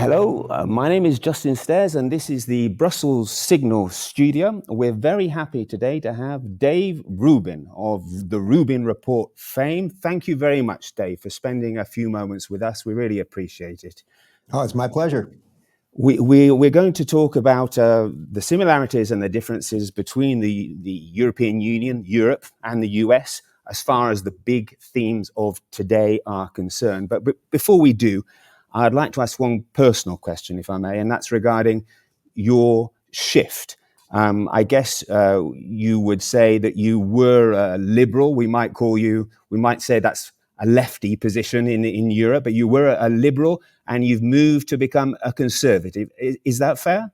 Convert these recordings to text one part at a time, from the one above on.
Hello, my name is Justin Stairs, and this is the Brussels Signal Studio. We're very happy today to have Dave Rubin of the Rubin Report fame. Thank you very much, Dave, for spending a few moments with us. We really appreciate it. Oh, it's my pleasure. We're going to talk about the similarities and the differences between the European Union, Europe, and the US as far as the big themes of today are concerned. But before we do, I'd like to ask one personal question, if I may, and that's regarding your shift. I guess you would say that you were a liberal. We might say that's a lefty position in Europe, but you were a liberal and you've moved to become a conservative. Is that fair?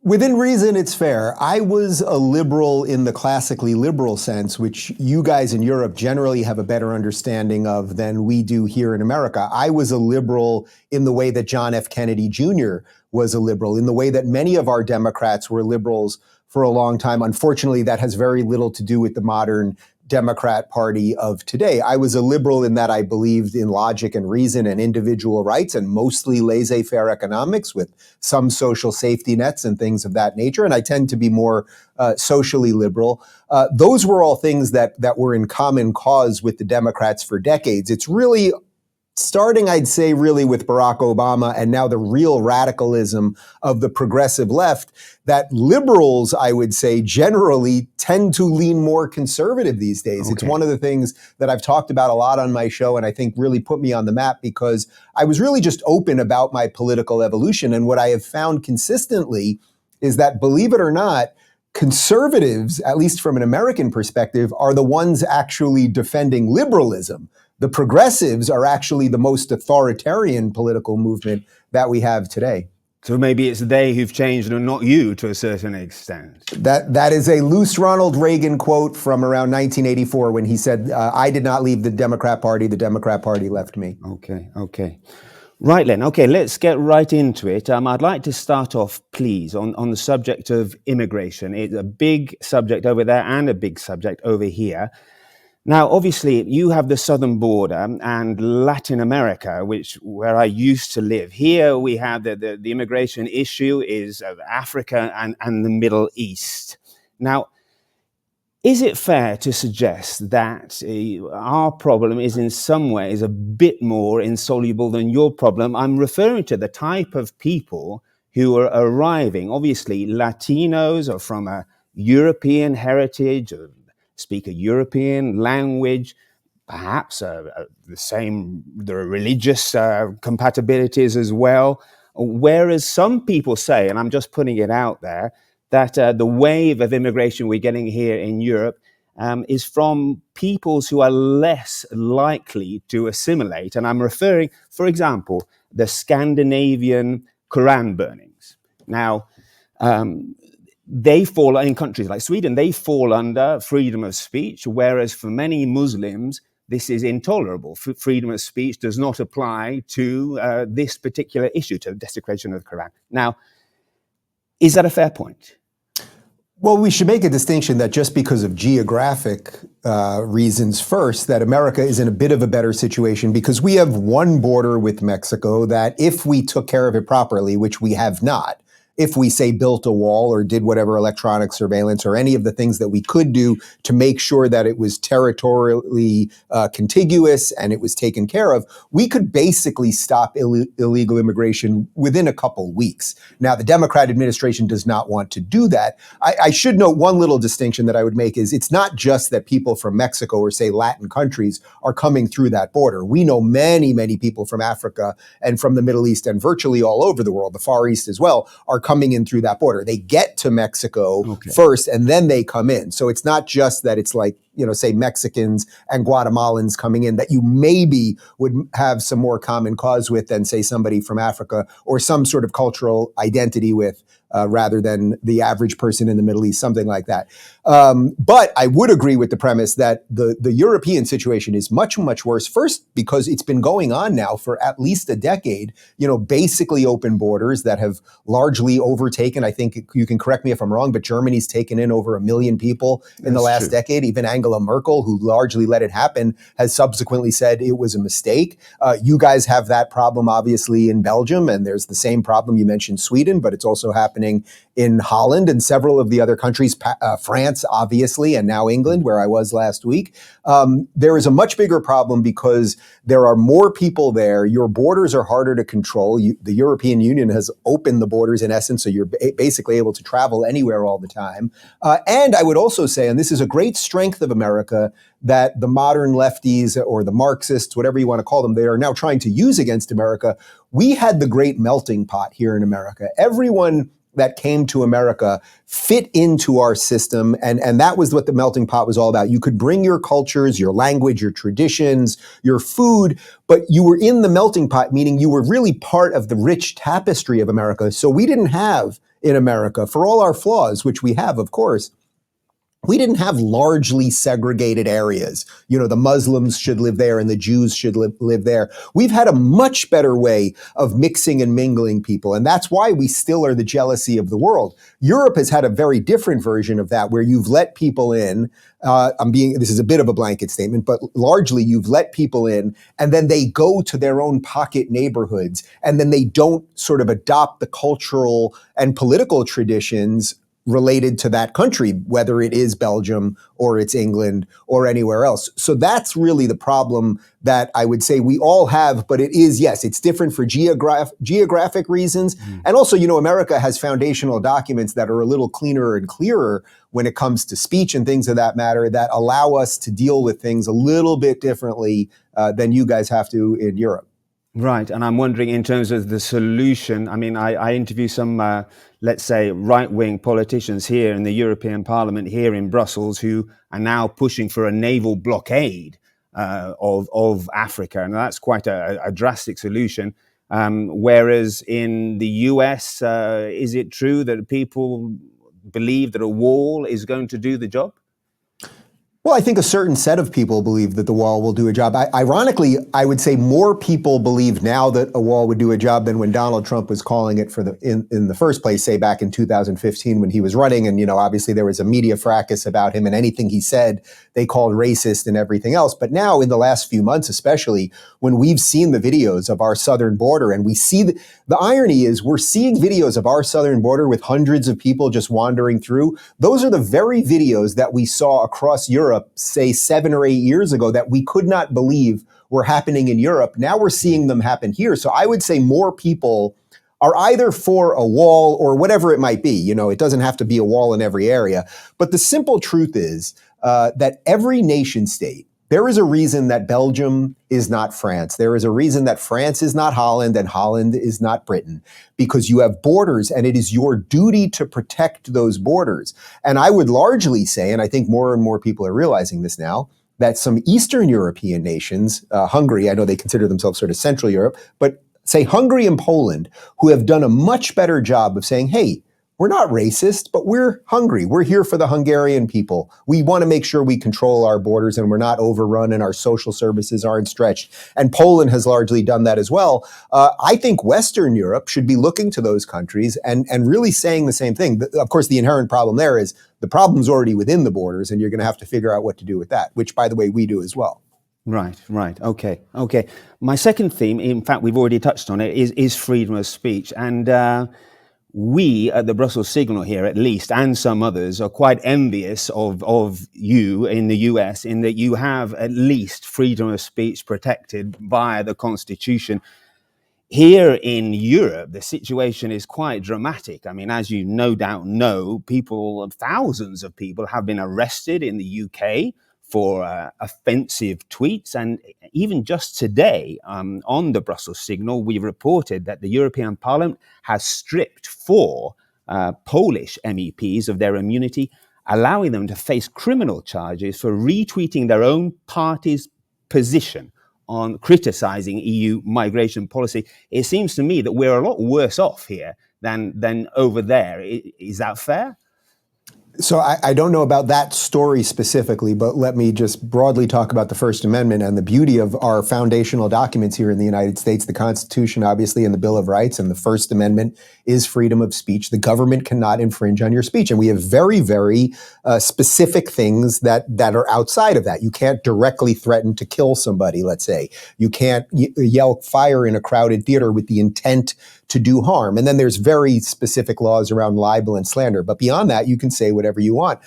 Within reason, it's fair. I was a liberal in the classically liberal sense, which you guys in Europe generally have a better understanding of than we do here in America. I was a liberal in the way that John F. Kennedy Jr. was a liberal, in the way that many of our Democrats were liberals for a long time. Unfortunately, that has very little to do with the modern Democrat Party of today. I was a liberal in that I believed in logic and reason and individual rights and mostly laissez-faire economics with some social safety nets and things of that nature. And I tend to be more socially liberal. Those were all things that were in common cause with the Democrats for decades. It's really starting, I'd say, really with Barack Obama and now the real radicalism of the progressive left, that liberals, I would say, generally tend to lean more conservative these days. Okay. It's one of the things that I've talked about a lot on my show and I think really put me on the map because I was really just open about my political evolution. And what I have found consistently is that, believe it or not, conservatives, at least from an American perspective, are the ones actually defending liberalism. The progressives are actually the most authoritarian political movement that we have today. So maybe it's they who've changed and not you to a certain extent. That is a loose Ronald Reagan quote from around 1984 when he said, I did not leave the Democrat Party left me. Okay. Right then, okay, let's get right into it. I'd like to start off, please, on the subject of immigration. It's a big subject over there and a big subject over here. Now, obviously, you have the southern border and Latin America, where I used to live. Here we have the immigration issue is Africa and the Middle East. Now, is it fair to suggest that our problem is in some ways a bit more insoluble than your problem? I'm referring to the type of people who are arriving. Obviously, Latinos are from a European heritage, speak a European language, perhaps the religious compatibilities as well. Whereas some people say, and I'm just putting it out there, that the wave of immigration we're getting here in Europe is from peoples who are less likely to assimilate. And I'm referring, for example, the Scandinavian Quran burnings. Now, they fall in countries like Sweden, they fall under freedom of speech, whereas for many Muslims, this is intolerable. Freedom of speech does not apply to this particular issue, to desecration of the Quran. Now, is that a fair point? Well, we should make a distinction that just because of geographic reasons first, that America is in a bit of a better situation because we have one border with Mexico that if we took care of it properly, which we have not, if we, say, built a wall or did whatever electronic surveillance or any of the things that we could do to make sure that it was territorially contiguous and it was taken care of, we could basically stop illegal immigration within a couple weeks. Now, the Democrat administration does not want to do that. I should note one little distinction that I would make is it's not just that people from Mexico or, say, Latin countries are coming through that border. We know many, many people from Africa and from the Middle East and virtually all over the world, the Far East as well, are coming in through that border. They get to Mexico first and then they come in. So it's not just that it's like, say Mexicans and Guatemalans coming in that you maybe would have some more common cause with than, say, somebody from Africa or some sort of cultural identity with rather than the average person in the Middle East, something like that. But I would agree with the premise that the European situation is much, much worse. First, because it's been going on now for at least a decade, basically open borders that have largely overtaken, I think you can correct me if I'm wrong, but Germany's taken in over 1 million people in the last decade. Even Angela Merkel, who largely let it happen, has subsequently said it was a mistake. You guys have that problem, obviously, in Belgium, and there's the same problem. You mentioned Sweden, but it's also happening in Holland and several of the other countries, France, obviously, and now England, where I was last week. There is a much bigger problem because there are more people there. Your borders are harder to control. The European Union has opened the borders in essence, so you're basically able to travel anywhere all the time. And I would also say, and this is a great strength of America, that the modern lefties or the Marxists, whatever you want to call them, they are now trying to use against America. We had the great melting pot here in America. Everyone that came to America fit into our system. And that was what the melting pot was all about. You could bring your cultures, your language, your traditions, your food, but you were in the melting pot, meaning you were really part of the rich tapestry of America. So we didn't have in America, for all our flaws, which we have, of course, we didn't have largely segregated areas. You know, the Muslims should live there and the Jews should live there. We've had a much better way of mixing and mingling people. And that's why we still are the jealousy of the world. Europe has had a very different version of that, where you've let people in. This is a bit of a blanket statement, but largely you've let people in and then they go to their own pocket neighborhoods and then they don't sort of adopt the cultural and political traditions related to that country, whether it is Belgium or it's England or anywhere else. So that's really the problem that I would say we all have, but it is, yes, it's different for geographic reasons. And also, you know, America has foundational documents that are a little cleaner and clearer when it comes to speech and things of that matter that allow us to deal with things a little bit differently than you guys have to in Europe. Right. And I'm wondering, in terms of the solution, I mean, I interview some, let's say, right-wing politicians here in the European Parliament, here in Brussels, who are now pushing for a naval blockade of Africa. And that's quite a drastic solution. Whereas in the US, is it true that people believe that a wall is going to do the job? Well, I think a certain set of people believe that the wall will do a job. Ironically, I would say more people believe now that a wall would do a job than when Donald Trump was calling it in the first place, say back in 2015 when he was running. And, you know, obviously there was a media fracas about him and anything he said, they called racist and everything else. But now in the last few months, especially when we've seen the videos of our southern border and we see the irony is we're seeing videos of our southern border with hundreds of people just wandering through. Those are the very videos that we saw across Europe, say 7 or 8 years ago, that we could not believe were happening in Europe. Now we're seeing them happen here. So I would say more people are either for a wall or whatever it might be. You know, it doesn't have to be a wall in every area. But the simple truth is that every nation state, there is a reason that Belgium is not France. There is a reason that France is not Holland and Holland is not Britain, because you have borders and it is your duty to protect those borders. And I would largely say, and I think more and more people are realizing this now, that some Eastern European nations, Hungary, I know they consider themselves sort of Central Europe, but say Hungary and Poland, who have done a much better job of saying, hey, we're not racist, but we're hungry. We're here for the Hungarian people. We want to make sure we control our borders and we're not overrun and our social services aren't stretched. And Poland has largely done that as well. I think Western Europe should be looking to those countries and really saying the same thing. Of course, the inherent problem there is the problem's already within the borders and you're going to have to figure out what to do with that, which, by the way, we do as well. Right. Okay. My second theme, in fact, we've already touched on it, is freedom of speech. And we at the Brussels Signal here, at least, and some others, are quite envious of you in the US in that you have at least freedom of speech protected by the Constitution. Here in Europe, the situation is quite dramatic. I mean, as you no doubt know, thousands of people have been arrested in the UK for offensive tweets. And even just today, on the Brussels Signal, we reported that the European Parliament has stripped 4 Polish MEPs of their immunity, allowing them to face criminal charges for retweeting their own party's position on criticizing EU migration policy. It seems to me that we're a lot worse off here than over there. Is that fair? So I don't know about that story specifically, but let me just broadly talk about the First Amendment and the beauty of our foundational documents here in the United States, the Constitution, obviously, and the Bill of Rights. And the First Amendment is freedom of speech. The government cannot infringe on your speech. And we have very, very specific things that are outside of that. You can't directly threaten to kill somebody, let's say. You can't yell fire in a crowded theater with the intent to do harm. And then there's very specific laws around libel and slander. But beyond that, you can say whatever you want.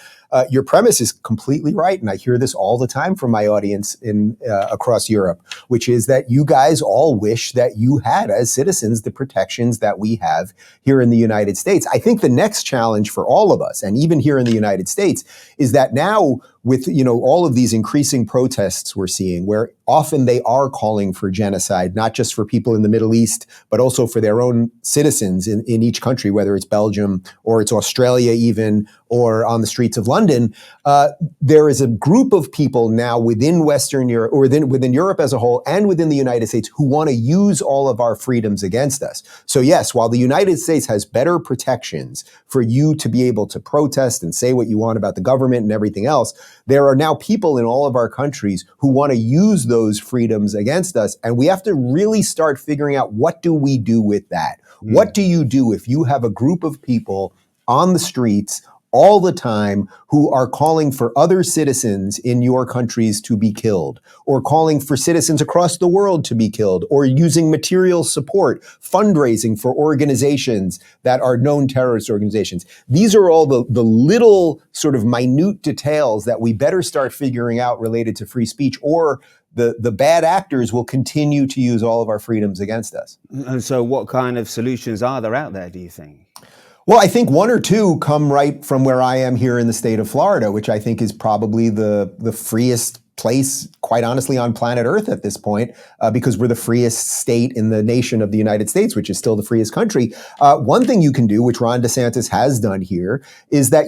Your premise is completely right, and I hear this all the time from my audience in across Europe, which is that you guys all wish that you had, as citizens, the protections that we have here in the United States. I think the next challenge for all of us, and even here in the United States, is that now with all of these increasing protests we're seeing, where often they are calling for genocide, not just for people in the Middle East, but also for their own citizens in each country, whether it's Belgium or it's Australia even, or on the streets of London. There is a group of people now within Western Europe, or within Europe as a whole, and within the United States, who want to use all of our freedoms against us. So yes, while the United States has better protections for you to be able to protest and say what you want about the government and everything else, there are now people in all of our countries who want to use those freedoms against us. And we have to really start figuring out, what do we do with that? What do you do if you have a group of people on the streets all the time who are calling for other citizens in your countries to be killed, or calling for citizens across the world to be killed, or using material support, fundraising for organizations that are known terrorist organizations? These are all the little sort of minute details that we better start figuring out related to free speech, or the bad actors will continue to use all of our freedoms against us. And so what kind of solutions are there out there, do you think? Well, I think one or two come right from where I am here in the state of Florida, which I think is probably the freest place, quite honestly, on planet Earth at this point, because we're the freest state in the nation of the United States, which is still the freest country. One thing you can do, which Ron DeSantis has done here, is that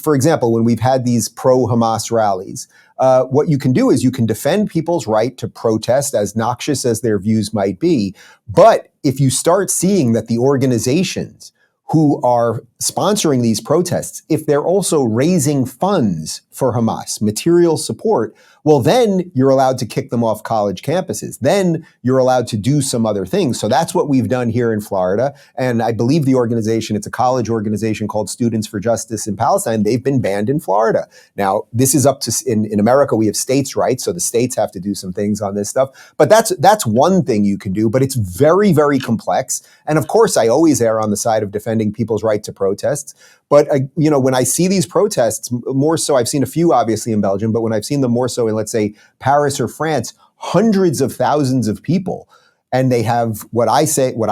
for example, when we've had these pro-Hamas rallies, what you can do is you can defend people's right to protest, as noxious as their views might be. But if you start seeing that the organizations who are sponsoring these protests, if they're also raising funds for Hamas, material support, well, then you're allowed to kick them off college campuses. Then you're allowed to do some other things. So that's what we've done here in Florida. And I believe the organization, it's a college organization called Students for Justice in Palestine. They've been banned in Florida. Now, this is up to, in America, we have states' rights. So the states have to do some things on this stuff. But that's one thing you can do. But it's very, very complex. And of course, I always err on the side of defending people's right to protests. But, when I see these protests, more so, I've seen a few obviously in Belgium, but when I've seen them more so in, let's say, Paris or France, hundreds of thousands of people, and they have what I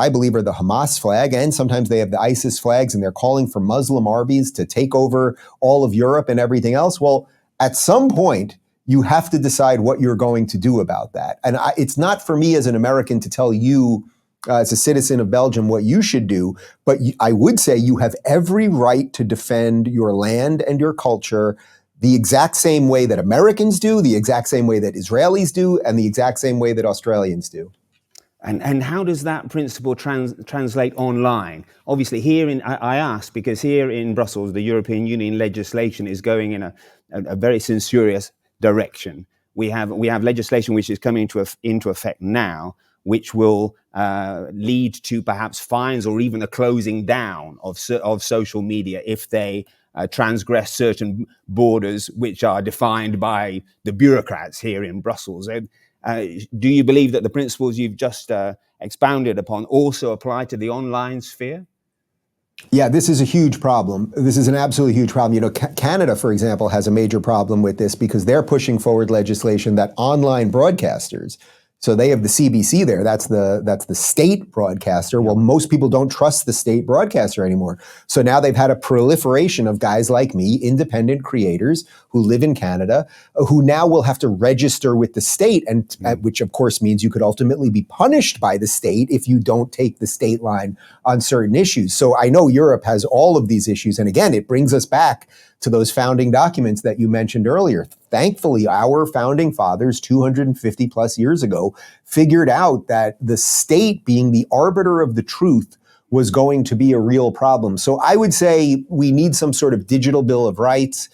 believe are the Hamas flag, and sometimes they have the ISIS flags, and they're calling for Muslim armies to take over all of Europe and everything else. Well, at some point, you have to decide what you're going to do about that. And it's not for me as an American to tell you, as a citizen of Belgium, what you should do. But I would say you have every right to defend your land and your culture the exact same way that Americans do, the exact same way that Israelis do, and the exact same way that Australians do. And how does that principle translate online? Obviously, I ask because here in Brussels, the European Union legislation is going in a very censorious direction. We have legislation which is coming into effect now, which will lead to perhaps fines or even a closing down of social media if they transgress certain borders which are defined by the bureaucrats here in Brussels. Do you believe that the principles you've just expounded upon also apply to the online sphere? Yeah, this is a huge problem. This is an absolutely huge problem. Canada, for example, has a major problem with this because they're pushing forward legislation that online broadcasters, so they have the CBC there. That's the state broadcaster. Well, most people don't trust the state broadcaster anymore. So now they've had a proliferation of guys like me, independent creators who live in Canada, who now will have to register with the state, and which of course means you could ultimately be punished by the state if you don't take the state line on certain issues. So I know Europe has all of these issues. And again, it brings us back to those founding documents that you mentioned earlier. Thankfully, our founding fathers 250 plus years ago figured out that the state, being the arbiter of the truth, was going to be a real problem. So I would say we need some sort of digital Bill of Rights,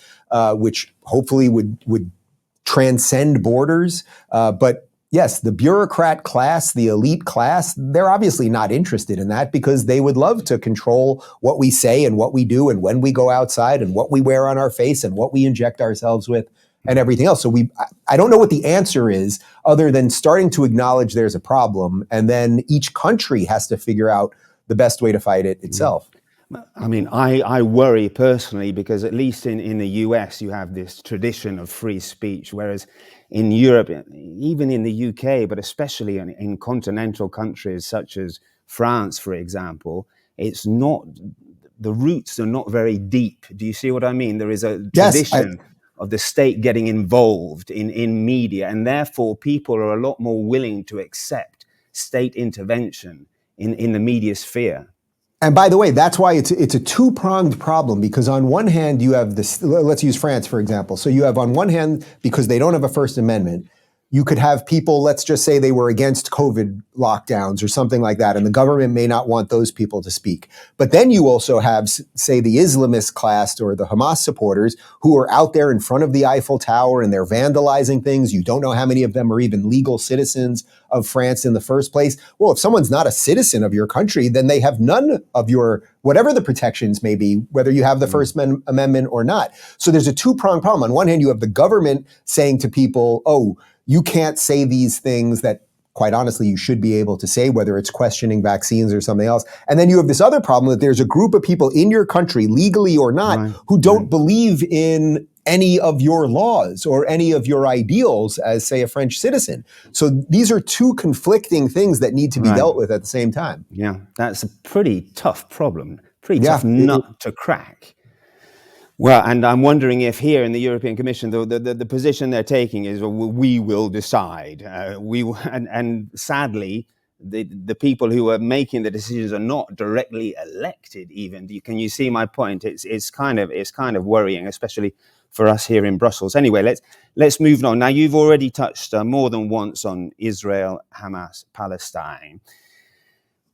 which hopefully would transcend borders. But yes, the bureaucrat class, the elite class, they're obviously not interested in that because they would love to control what we say and what we do and when we go outside and what we wear on our face and what we inject ourselves with and everything else. So I don't know what the answer is other than starting to acknowledge there's a problem, and then each country has to figure out the best way to fight it itself. I mean, I worry personally because at least in the US, you have this tradition of free speech, whereas in Europe, even in the UK, but especially in continental countries such as France, for example, it's not, the roots are not very deep. Do you see what I mean? There is a tradition of the state getting involved in media, and therefore people are a lot more willing to accept state intervention in the media sphere. And by the way, that's why it's a two-pronged problem, because on one hand, you have this, let's use France, for example. So you have on one hand, because they don't have a First Amendment, you could have people, let's just say they were against COVID lockdowns or something like that, and the government may not want those people to speak. But then you also have, say, the Islamist class or the Hamas supporters who are out there in front of the Eiffel Tower and they're vandalizing things. You don't know how many of them are even legal citizens of France in the first place. Well, if someone's not a citizen of your country, then they have none of your, whatever the protections may be, whether you have the First Amendment or not. So there's a two-pronged problem. On one hand, you have the government saying to people, oh, you can't say these things that, quite honestly, you should be able to say, whether it's questioning vaccines or something else. And then you have this other problem that there's a group of people in your country, legally or not, who don't believe in any of your laws or any of your ideals as, say, a French citizen. So these are two conflicting things that need to be dealt with at the same time. Yeah, that's a pretty tough problem, pretty tough nut to crack. Well, and I'm wondering if here in the European Commission, the position they're taking is, well, we will decide. And sadly, the people who are making the decisions are not directly elected. Even can you see my point? It's kind of worrying, especially for us here in Brussels. Anyway, let's move on. Now, you've already touched more than once on Israel, Hamas, Palestine.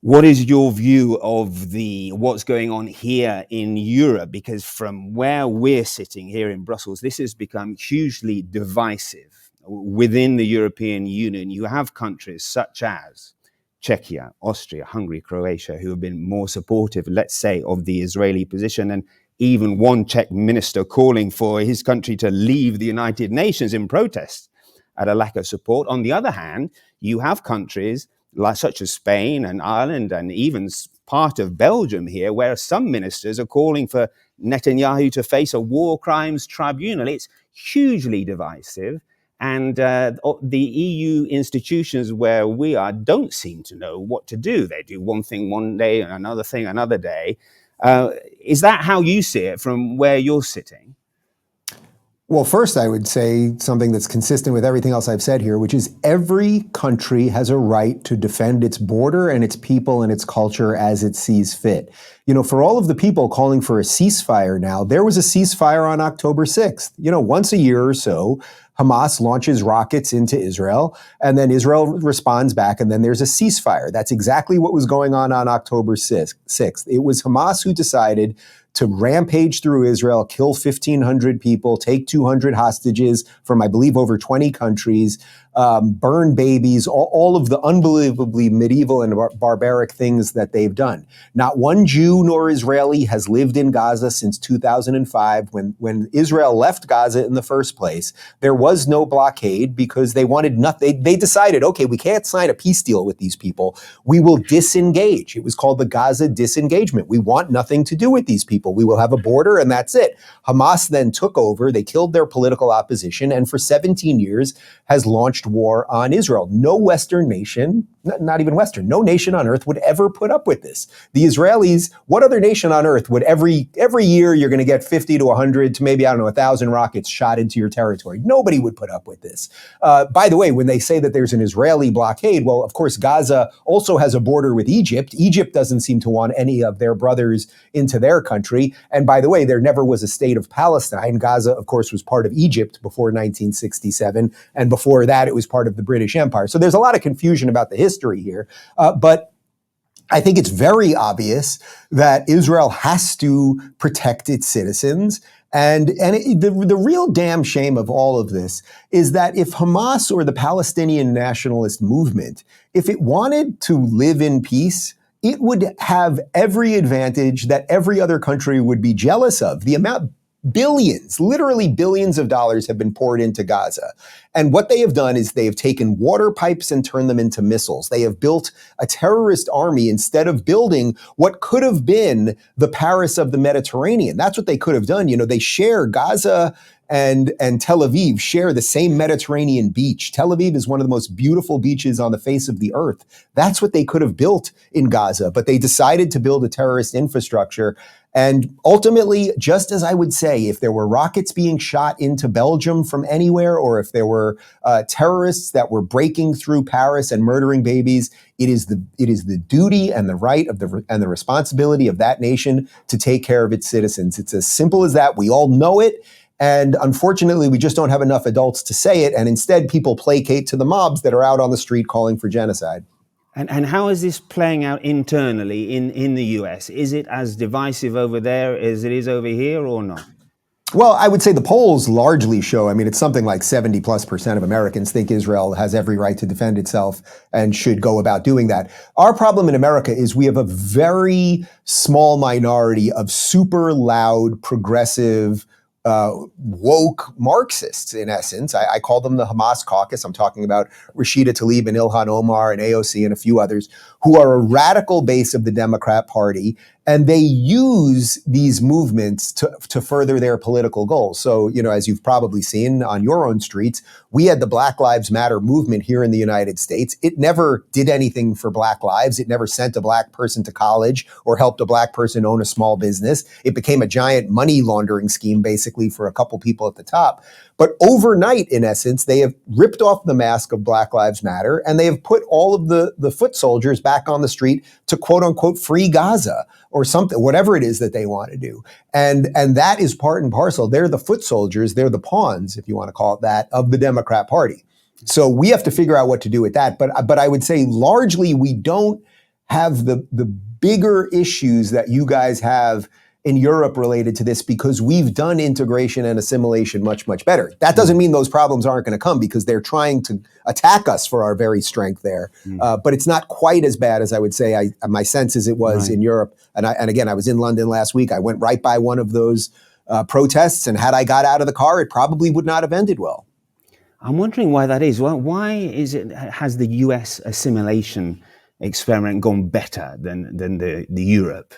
What is your view of what's going on here in Europe? Because from where we're sitting here in Brussels, this has become hugely divisive within the European Union. You have countries such as Czechia, Austria, Hungary, Croatia, who have been more supportive, let's say, of the Israeli position, and even one Czech minister calling for his country to leave the United Nations in protest at a lack of support. On the other hand, you have countries such as Spain and Ireland and even part of Belgium here, where some ministers are calling for Netanyahu to face a war crimes tribunal. It's hugely divisive. And the EU institutions where we are don't seem to know what to do. They do one thing one day and another thing another day. Is that how you see it from where you're sitting? Well, first, I would say something that's consistent with everything else I've said here, which is every country has a right to defend its border and its people and its culture as it sees fit. You know, for all of the people calling for a ceasefire now, there was a ceasefire on October 6th. You know, once a year or so, Hamas launches rockets into Israel, and then Israel responds back, and then there's a ceasefire. That's exactly what was going on October 6th. It was Hamas who decided to rampage through Israel, kill 1,500 people, take 200 hostages from, I believe, over 20 countries, burn babies, all of the unbelievably medieval and barbaric things that they've done. Not one Jew nor Israeli has lived in Gaza since 2005. When Israel left Gaza in the first place, there was no blockade because they wanted nothing. They decided, okay, we can't sign a peace deal with these people. We will disengage. It was called the Gaza disengagement. We want nothing to do with these people. We will have a border and that's it. Hamas then took over. They killed their political opposition and for 17 years has launched war on Israel. No Western nation, not even Western, no nation on earth would ever put up with this. The Israelis, what other nation on earth would every year you're going to get 50 to 100 to maybe, 1,000 rockets shot into your territory? Nobody would put up with this. By the way, when they say that there's an Israeli blockade, well, of course, Gaza also has a border with Egypt. Egypt doesn't seem to want any of their brothers into their country. And by the way, there never was a state of Palestine. Gaza, of course, was part of Egypt before 1967. And before that, it was part of the British Empire. So there's a lot of confusion about the history here. But I think it's very obvious that Israel has to protect its citizens. The real damn shame of all of this is that if Hamas or the Palestinian nationalist movement, if it wanted to live in peace, it would have every advantage that every other country would be jealous of. The amount, billions, literally billions of dollars have been poured into Gaza. And what they have done is they have taken water pipes and turned them into missiles. They have built a terrorist army instead of building what could have been the Paris of the Mediterranean. That's what they could have done. You know, they share Gaza and Tel Aviv share the same Mediterranean beach. Tel Aviv is one of the most beautiful beaches on the face of the earth. That's what they could have built in Gaza, but they decided to build a terrorist infrastructure. And ultimately, just as I would say, if there were rockets being shot into Belgium from anywhere, or if there were terrorists that were breaking through Paris and murdering babies, it is the duty and the right of and the responsibility of that nation to take care of its citizens. It's as simple as that. We all know it. And unfortunately, we just don't have enough adults to say it. And instead, people placate to the mobs that are out on the street calling for genocide. And how is this playing out internally in the US? Is it as divisive over there as it is over here or not? Well, I would say the polls largely show, I mean, it's something like 70+% of Americans think Israel has every right to defend itself and should go about doing that. Our problem in America is we have a very small minority of super loud, progressive, woke Marxists, in essence. I call them the Hamas caucus. I'm talking about Rashida Tlaib and Ilhan Omar and AOC and a few others who are a radical base of the Democrat Party. And they use these movements to further their political goals. So, you know, as you've probably seen on your own streets, we had the Black Lives Matter movement here in the United States. It never did anything for Black lives. It never sent a Black person to college or helped a Black person own a small business. It became a giant money laundering scheme, basically, for a couple people at the top. But overnight, in essence, they have ripped off the mask of Black Lives Matter, and they have put all of the foot soldiers back on the street to, quote unquote, free Gaza or something, whatever it is that they want to do. And that is part and parcel. They're the foot soldiers, they're the pawns, if you want to call it that, of the Democrat Party. So we have to figure out what to do with that. But I would say largely we don't have the bigger issues that you guys have in Europe related to this, because we've done integration and assimilation much, much better. That doesn't mean those problems aren't going to come, because they're trying to attack us for our very strength there. But it's not quite as bad as I would say. My sense is it was in Europe. And again, I was in London last week. I went right by one of those protests, and had I got out of the car, it probably would not have ended well. I'm wondering why that is. Why has the US assimilation experiment gone better than the Europe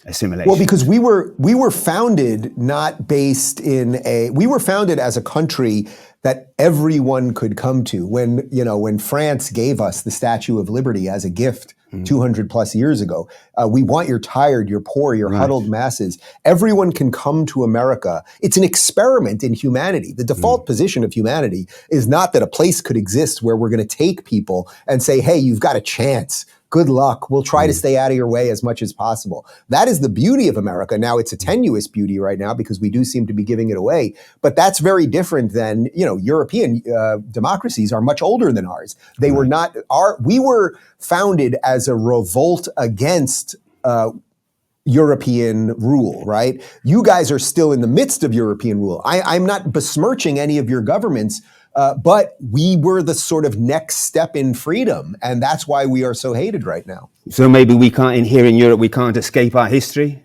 assimilation? Well, because we were founded not based we were founded as a country that everyone could come to. When France gave us the Statue of Liberty as a gift 200 plus years ago, we want your tired, your poor, your huddled masses. Everyone can come to America. It's an experiment in humanity. The default position of humanity is not that a place could exist where we're going to take people and say, hey, you've got a chance. Good luck. We'll try to stay out of your way as much as possible. That is the beauty of America. Now, it's a tenuous beauty right now because we do seem to be giving it away. But that's very different than, European democracies are much older than ours. They were not, we were founded as a revolt against European rule, right? You guys are still in the midst of European rule. I'm not besmirching any of your governments, but we were the sort of next step in freedom, and that's why we are so hated right now. So maybe we can't, here in Europe, we can't escape our history?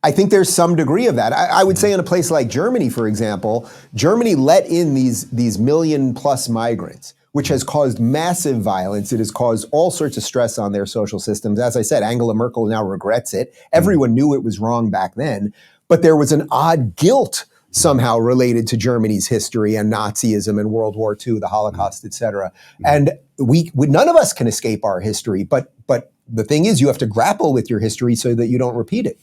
I think there's some degree of that. I would say in a place like Germany, for example, Germany let in these million plus migrants, which has caused massive violence. It has caused all sorts of stress on their social systems. As I said, Angela Merkel now regrets it. Everyone knew it was wrong back then, but there was an odd guilt somehow related to Germany's history and Nazism and World War II, the Holocaust, et cetera. And we none of us can escape our history, but the thing is, you have to grapple with your history so that you don't repeat it.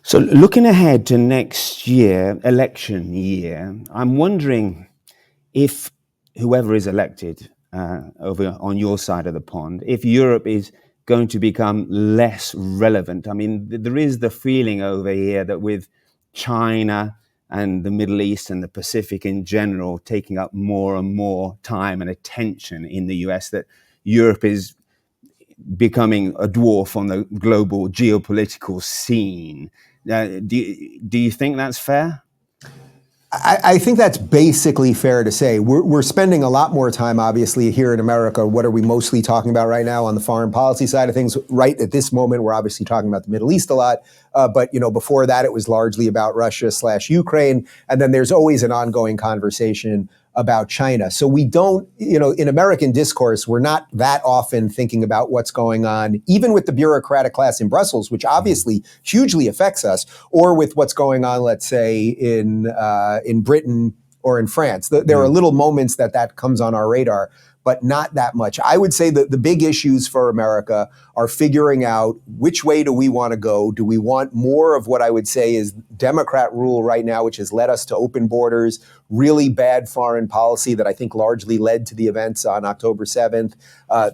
So looking ahead to next year, election year, I'm wondering if whoever is elected over on your side of the pond, if Europe is going to become less relevant. I mean, there is the feeling over here that with China and the Middle East and the Pacific in general taking up more and more time and attention in the US, that Europe is becoming a dwarf on the global geopolitical scene. Do you think that's fair? I think that's basically fair to say. We're spending a lot more time, obviously, here in America. What are we mostly talking about right now on the foreign policy side of things? Right at this moment, we're obviously talking about the Middle East a lot. But before that, it was largely about Russia/Ukraine. And then there's always an ongoing conversation about China. So we don't, in American discourse, we're not that often thinking about what's going on, even with the bureaucratic class in Brussels, which obviously hugely affects us, or with what's going on, let's say, in Britain or in France. There are little moments that comes on our radar, but not that much. I would say that the big issues for America are figuring out which way do we want to go? Do we want more of what I would say is Democrat rule right now, which has led us to open borders, really bad foreign policy that I think largely led to the events on October 7th,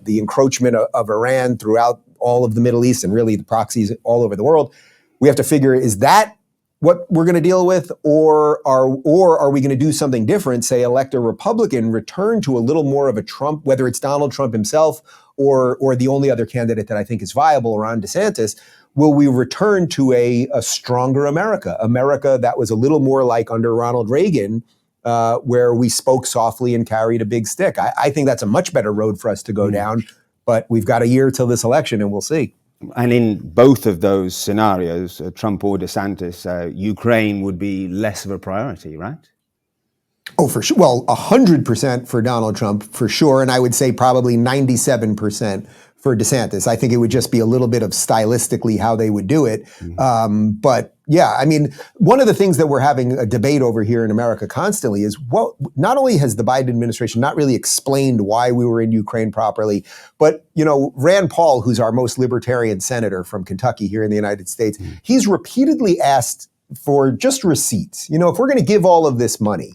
the encroachment of Iran throughout all of the Middle East and really the proxies all over the world? We have to figure, is that what we're going to deal with, or are we going to do something different, say elect a Republican, return to a little more of a Trump, whether it's Donald Trump himself or the only other candidate that I think is viable, Ron DeSantis? Will we return to a stronger America that was a little more like under Ronald Reagan, where we spoke softly and carried a big stick? I think that's a much better road for us to go down, but we've got a year till this election and we'll see. And in both of those scenarios, Trump or DeSantis, Ukraine would be less of a priority, right? Oh, for sure. Well, 100% for Donald Trump, for sure. And I would say probably 97% for DeSantis. I think it would just be a little bit of stylistically how they would do it. But yeah, I mean, one of the things that we're having a debate over here in America constantly is, well, not only has the Biden administration not really explained why we were in Ukraine properly, but, Rand Paul, who's our most libertarian senator from Kentucky here in the United States, he's repeatedly asked for just receipts. If we're going to give all of this money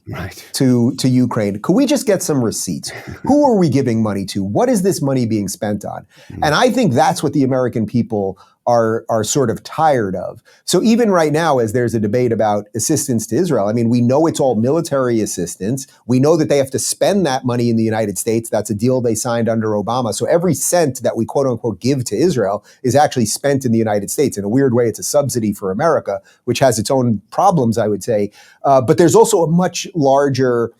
to Ukraine, could we just get some receipts? Who are we giving money to? What is this money being spent on? And I think that's what the American people are sort of tired of. So even right now, as there's a debate about assistance to Israel, I mean, we know it's all military assistance. We know that they have to spend that money in the United States. That's a deal they signed under Obama. So every cent that we quote unquote give to Israel is actually spent in the United States. In a weird way, it's a subsidy for America, which has its own problems, I would say. But there's also a much larger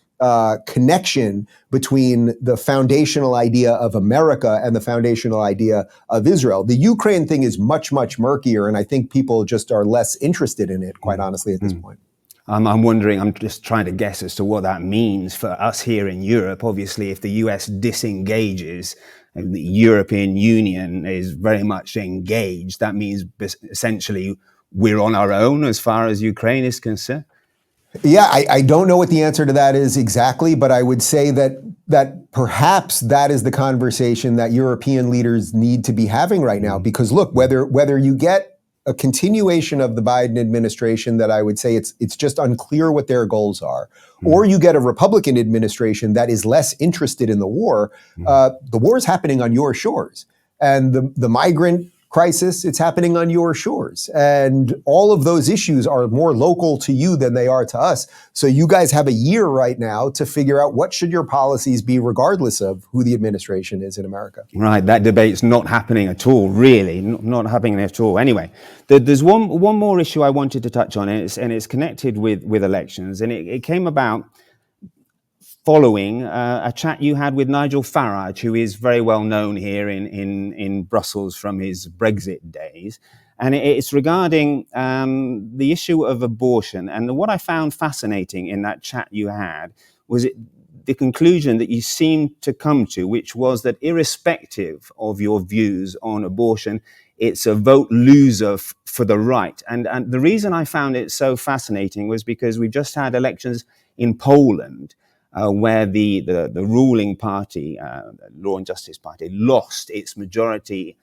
connection between the foundational idea of America and the foundational idea of Israel. The Ukraine thing is much, much murkier, and I think people just are less interested in it, quite honestly, at this point. I'm wondering, I'm just trying to guess as to what that means for us here in Europe. Obviously, if the US disengages, and the European Union is very much engaged, that means essentially we're on our own as far as Ukraine is concerned. Yeah, I don't know what the answer to that is exactly, but I would say that perhaps that is the conversation that European leaders need to be having right now. Because look, whether you get a continuation of the Biden administration that I would say it's just unclear what their goals are, or you get a Republican administration that is less interested in the war is happening on your shores. And the migrant crisis, it's happening on your shores. And all of those issues are more local to you than they are to us. So you guys have a year right now to figure out what should your policies be regardless of who the administration is in America. Right, that debate's not happening at all, really, not happening at all. Anyway, there's one more issue I wanted to touch on, and it's connected with elections, and it came about following a chat you had with Nigel Farage, who is very well known here in Brussels from his Brexit days. And it's regarding the issue of abortion. And what I found fascinating in that chat you had was the conclusion that you seemed to come to, which was that irrespective of your views on abortion, it's a vote loser for the right. And the reason I found it so fascinating was because we just had elections in Poland, where the ruling party, Law and Justice Party, lost its majority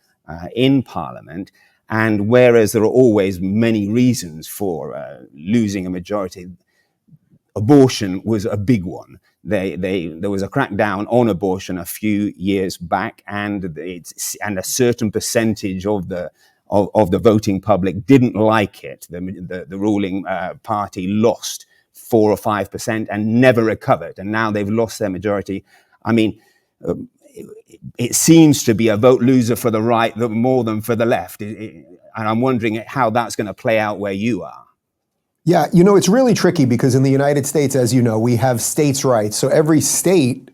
in Parliament. And whereas there are always many reasons for losing a majority, abortion was a big one. There was a crackdown on abortion a few years back, and a certain percentage of the voting public didn't like it. The ruling party lost 4 or 5% and never recovered, and now they've lost their majority. I mean, it seems to be a vote loser for the right more than for the left. And I'm wondering how that's going to play out where you are. Yeah, it's really tricky because in the United States, as you know, we have states' rights. So every state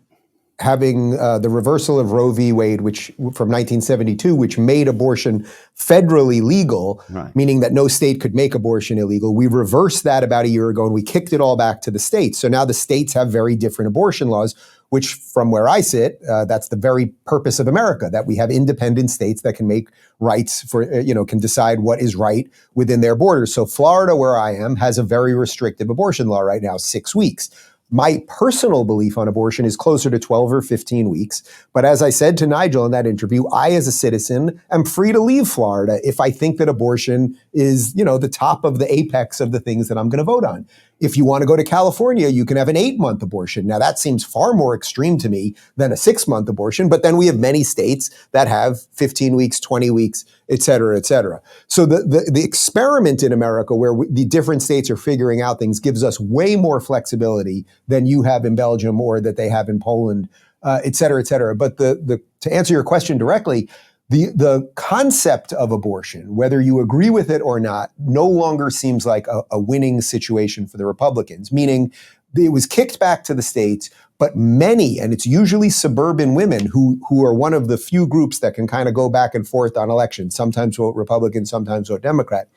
having the reversal of Roe v. Wade, which from 1972, which made abortion federally legal, Right. meaning that no state could make abortion illegal. We reversed that about a year ago and we kicked it all back to the states. So now the states have very different abortion laws, which from where I sit, that's the very purpose of America, that we have independent states that can make rights for, can decide what is right within their borders. So Florida, where I am, has a very restrictive abortion law right now, 6 weeks. My personal belief on abortion is closer to 12 or 15 weeks. But as I said to Nigel in that interview, I, as a citizen, am free to leave Florida if I think that abortion is, the top of the apex of the things that I'm going to vote on. If you want to go to California, you can have an 8-month abortion. Now, that seems far more extreme to me than a 6-month abortion. But then we have many states that have 15 weeks, 20 weeks, et cetera, et cetera. So the experiment in America where the different states are figuring out things gives us way more flexibility than you have in Belgium or that they have in Poland, et cetera, et cetera. But to answer your question directly, the concept of abortion, whether you agree with it or not, no longer seems like a winning situation for the Republicans, meaning it was kicked back to the states, but many, and it's usually suburban women who are one of the few groups that can kind of go back and forth on elections, sometimes vote Republican, sometimes vote Democrat.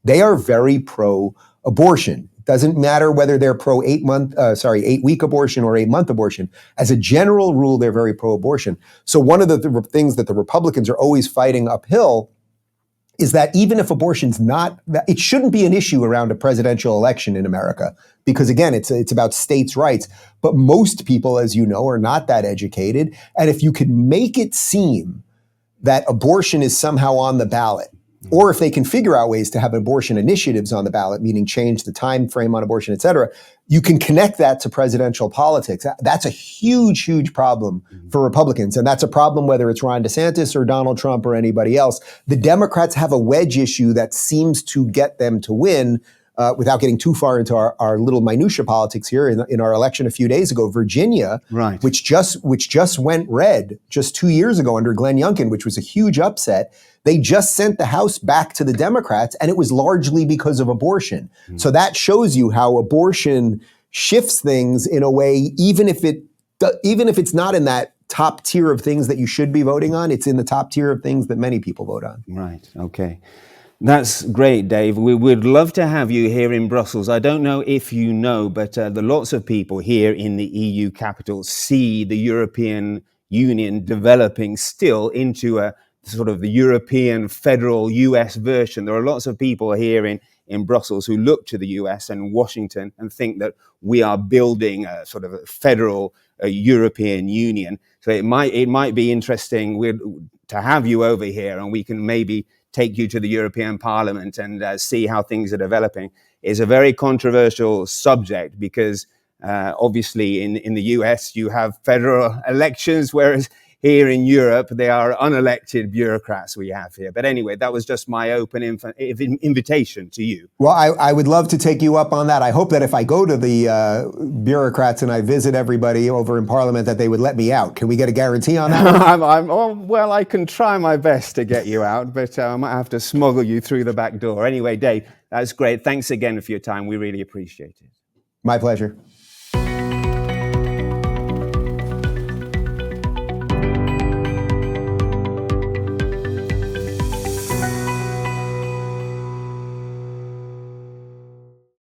They are very pro-abortion. Doesn't matter whether they're pro 8-week abortion or 8-month abortion. As a general rule, they're very pro-abortion. So one of the things that the Republicans are always fighting uphill is that even if abortion's it shouldn't be an issue around a presidential election in America, because again, it's about states' rights. But most people, as you know, are not that educated. And if you can make it seem that abortion is somehow on the ballot, or if they can figure out ways to have abortion initiatives on the ballot, meaning change the time frame on abortion, et cetera, you can connect that to presidential politics. That's a huge, huge problem for Republicans. And that's a problem whether it's Ron DeSantis or Donald Trump or anybody else. The Democrats have a wedge issue that seems to get them to win. Without getting too far into our little minutia politics here, in our election a few days ago, Virginia, right, which just went red just 2 years ago under Glenn Youngkin, which was a huge upset. They just sent the House back to the Democrats, and it was largely because of abortion. So that shows you how abortion shifts things in a way, even if it's not in that top tier of things that you should be voting on, it's in the top tier of things that many people vote on. Right. Okay. That's great, Dave. We would love to have you here in Brussels. I don't know if you know, but lots of people here in the EU capital see the European Union developing still into a sort of the European federal US version. There are lots of people here in Brussels who look to the US and Washington and think that we are building a sort of a federal European Union. So it might be interesting to have you over here, and we can maybe take you to the European Parliament and see how things are developing. It's a very controversial subject because obviously in the US you have federal elections, whereas here in Europe they are unelected bureaucrats we have here. But anyway, that was just my open invitation to you. Well, I would love to take you up on that. I hope that if I go to the bureaucrats and I visit everybody over in Parliament that they would let me out. Can we get a guarantee on that? Well, I can try my best to get you out, but I might have to smuggle you through the back door. Anyway, Dave, that's great. Thanks again for your time. We really appreciate it. My pleasure.